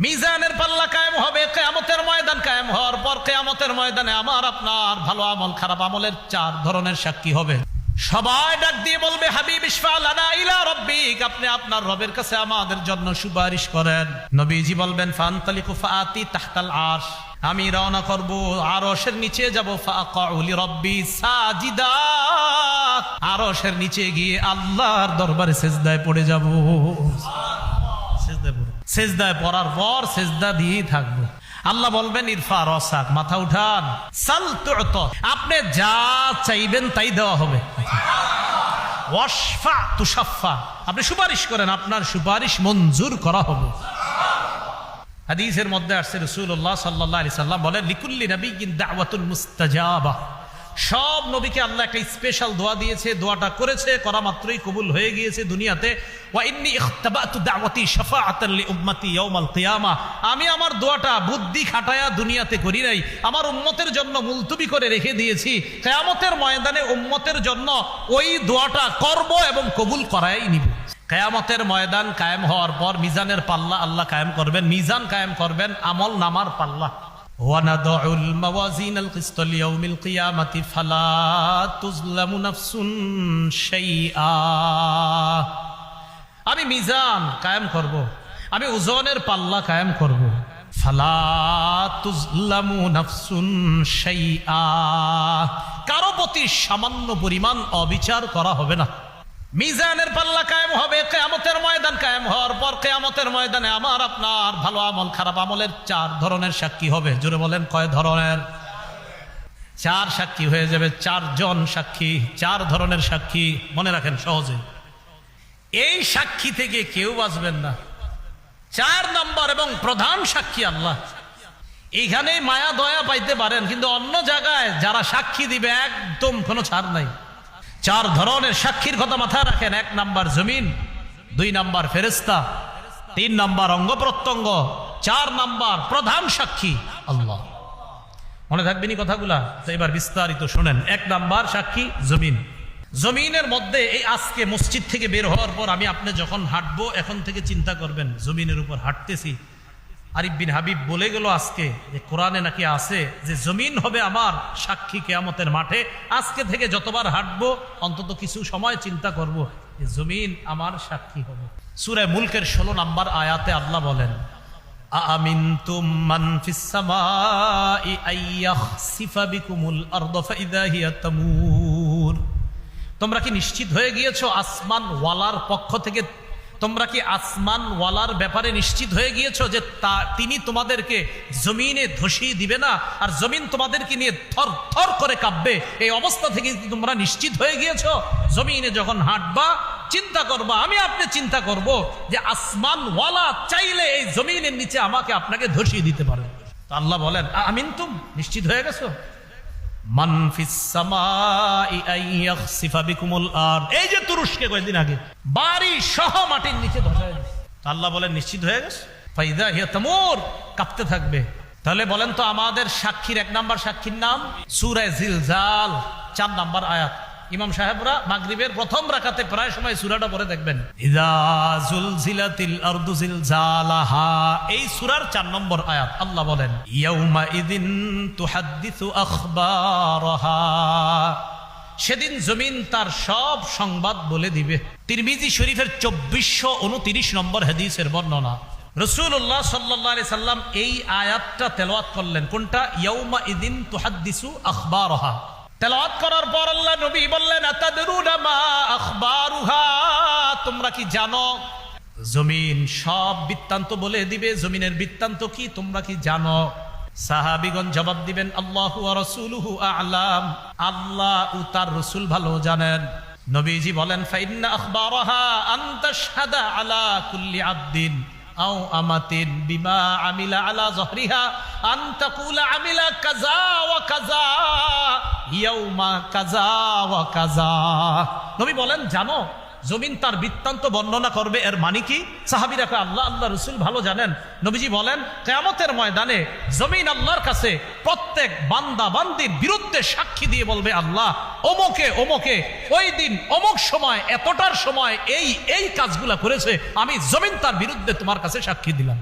মিজানের পাল্লা কায়েম হবে, কিয়ামতের ময়দান কায়েম হওয়ার পর কিয়ামতের ময়দানে আমার আপনার ভালো আমল খারাপ আমলের 4 ধরনের সাক্ষী হবে। সবাই ডাক দিয়ে বলবে, হাবিব ইশফা লানা ইলা রাব্বিক, আপনি আপনার রবের কাছে আমাদের জন্য সুপারিশ করেন। নবীজি বলবেন, ফান্তালিকু ফাআতি তাহতাল আরশ, আমি রওনা করব, আরশের নিচে যাব, ফাআকাউ লিরাব্বি সাজিদা, আরশের নিচে গিয়ে আল্লাহর দরবারে সিজদায় পড়ে যাব। সিজদায় পড়ার পর সিজদা দিয়ে থাকবো। আল্লাহ বলবেন, ইরফা রাসাক, মাথা উঠান, সাল তু'তা, আপনি যা চাইবেন তাই দেওয়া হবে। ওয়াশফা তুশাফা, আপনি সুপারিশ করেন, আপনার সুপারিশ মঞ্জুর করা হবে। হাদিসের মধ্যে আসছে, রাসূলুল্লাহ সাল্লাল্লাহু আলাইহি সাল্লাম বলেন, লিকুল্লি নাবিয়্যিন দাওয়াতুল মুস্তাজাবা, সব নবীকে আল্লাহ একটা স্পেশাল দোয়া দিয়েছে, দোয়াটা করেছে, করা মাত্রই কবুল হয়ে গিয়েছে দুনিয়াতে। ওয়া ইন্নী ইখতাবাতু দাওয়াতি শাফাআতান লি উম্মতি ইয়াউমাল কিয়ামা, আমি আমার দোয়াটা বুদ্ধি খাটায়া দুনিয়াতে করি নাই, আমার উম্মতের জন্য মুলতবি করে রেখে দিয়েছি, কিয়ামতের ময়দানে উম্মতের জন্য ওই দোয়াটা করব এবং কবুল করাই নিব। কিয়ামতের ময়দান কায়েম হওয়ার পর মিজানের পাল্লা আল্লাহ কায়েম করবেন, মিজান কায়েম করবেন, আমল নামার পাল্লা। ওয়ানাদউল মাওয়াজিনাল কিসত লিয়াউমিল কিয়ামাতি ফালা তুজলামু নাফসুন শাইআ, আমি মিজান কায়েম করব, আমি ওজনের পাল্লা কায়েম করব, ফালা তুজলামু নাফসুন শাইআ, কারো প্রতি সামান্য পরিমাণ অবিচার করা হবে না। মিজানের পাল্লা কায়েম হবে, কিয়ামতের ময়দান কায়েম হওয়ার পর কিয়ামতের ময়দানে আমার আপনার ভালো আমল খারাপ আমলের 4 ধরনের সাক্ষী হবে। জোরে বলেন, কয় ধরনের? 4 সাক্ষী হয়ে যাবে, 4 জন সাক্ষী, 4 ধরনের সাক্ষী। মনে রাখেন সহজে, এই সাক্ষী থেকে কেউ বাঁচবেন না। 4 নম্বর এবং প্রধান সাক্ষী আল্লাহ। এইখানে মায়া দয়া পাইতে পারেন, কিন্তু অন্য জায়গায় যারা সাক্ষী দিবে একদম কোনো ছাড় নাই। 4 ধরনের সাক্ষীর কথা মাথায় রাখেন। 1 নাম্বার জমিন, 2 নাম্বার ফেরেশতা, 3 নাম্বার অঙ্গ প্রত্যঙ্গ, 4 নাম্বার প্রধান সাক্ষী আল্লাহ। মনে থাকবেনি কথাগুলা? তো এবার বিস্তারিত শুনেন। 1 নাম্বার সাক্ষী জমিন। জমিনের মধ্যে এই আজকে মসজিদ থেকে বের হওয়ার পর আমি আপনি যখন হাঁটবো, এখন থেকে চিন্তা করবেন জমিনের উপর হাঁটতেছি। আরিফ বিন হাবিব বলে গেল আজকে যে কোরআনে নাকি আছে যে জমিন হবে আমার সাক্ষী কিয়ামতের মাঠে। আজকে থেকে যতবার হাঁটবো অন্তত কিছু সময় চিন্তা করব যে জমিন আমার সাক্ষী হবে। সূরা মুলকের 16 নম্বর আয়াতে আল্লাহ বলেন, আমিনতুম মান ফিস সামাই আইয়াখসিফা বিকুমুল আরদা ফাইদা হিয়া তামুর, তোমরা কি নিশ্চিত হয়ে গিয়েছো আসমান ওয়ালার পক্ষ থেকে, তোমরা কি আসমান ওয়ালার ব্যাপারে নিশ্চিত হয়ে গিয়েছো যে তিনি তোমাদেরকে জমিনে ধসিয়ে দিবে না, আর জমিন তোমাদেরকে নিয়ে থর থর করে কাঁপবে? এই অবস্থা থেকে তোমরা নিশ্চিত হয়ে গিয়েছো? জমিনে যখন হাঁটবা চিন্তা করবা, আমি আপনি চিন্তা করব যে আসমান ওয়ালা চাইলে এই জমিনের নিচে আমাকে আপনাকে ধসিয়ে দিতে পারে। তো আল্লাহ বলেন, আমিনতুম, নিশ্চিত হয়ে গেছো? মান ফিস সামাই আইয়াখসিফা বিকুমুল আরদ, এই যে তুরস্কে কয়েকদিন আগে বাড়ি সহ মাটির নিচে ধসায় দিয়েছে, আল্লাহ বলেন নিশ্চিত হয়ে গেছে, ফাইদা হিয়া তামুর, কাঁপতে থাকবে। তাহলে বলেন তো আমাদের সাক্ষীর 1 নাম্বার সাক্ষীর নাম সূরা জিলজাল, 4 নাম্বার আয়াত। ইমাম সাহেবরা মাগরিবের প্রথম রাকাতে প্রায় সময় সূরাটা পড়ে দেখবেন, ইযা যুলজিলাতিল আরদু জিলজালাহা, এই সূরার 4 নম্বর আয়াত। আল্লাহ বলেন, ইয়াউমা ইযিন তুহাদ্দিসু আখবারাহা, সেদিন জমিন তার সব সংবাদ বলে দিবে। তিরমিজি শরীফের 2429 নম্বর হাদিসের বর্ণনা। রাসূলুল্লাহ সাল্লাল্লাহু আলাইহি সাল্লাম এই আয়াতটা তেলাওয়াত করলেন। কোনটা? ইয়াউমা ইযিন তুহাদ্দিসু আখবারাহা। তেলাওয়াত করার পর আল্লাহ নবী বললেন, আতাদরুনা মা আখবারুহা, তোমরা কি জানো জমিন সব বৃত্তান্ত বলে দিবে? জমিনের বৃত্তান্ত কি তোমরা কি জানো? সাহাবীগণ জবাব দিবেন, আল্লাহু ওয়া রাসূলুহু আ'লাম, আল্লাহ ও তার রাসূল ভালো জানেন। নবীজি বলেন, ফাইন্না আখবারাহা আন তাশহাদা আলা কুল্লি আবদিন আও আমাতিন বিমা আমিলা আলা যহরিহা আন তাকুলা আমিলা কাযা ওয়া কাযা ইয়াউমা কাযা ওয়া কাযা। নবী বলেন, জানো জমিন তার বৃত্তান্ত বর্ণনা করবে, এর মানে কি? সাহাবীরা কয়, আল্লাহ আল্লাহ রাসূল ভালো জানেন। নবীজি বলেন, কিয়ামতের ময়দানে জমিন আল্লাহর কাছে প্রত্যেক বান্দা বান্দির বিরুদ্ধে সাক্ষী দিয়ে বলবে, আল্লাহ অমুকে অমুকে ওই দিন অমুক সময় এতটার সময় এই এই কাজগুলা করেছে, আমি জমিন তার বিরুদ্ধে তোমার কাছে সাক্ষী দিলাম।